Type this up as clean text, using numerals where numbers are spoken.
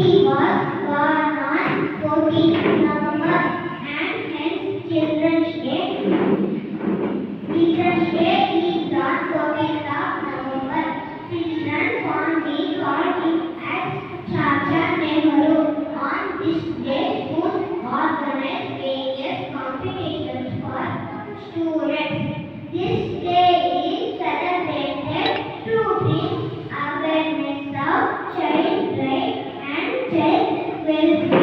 He was born on 14th November and hence Children's Day is on 14th of November. Children fondly call him as Chacha Nehru. On this day, schools organize various competitions for students. This day is celebrated to bring awareness of child rights and child welfare.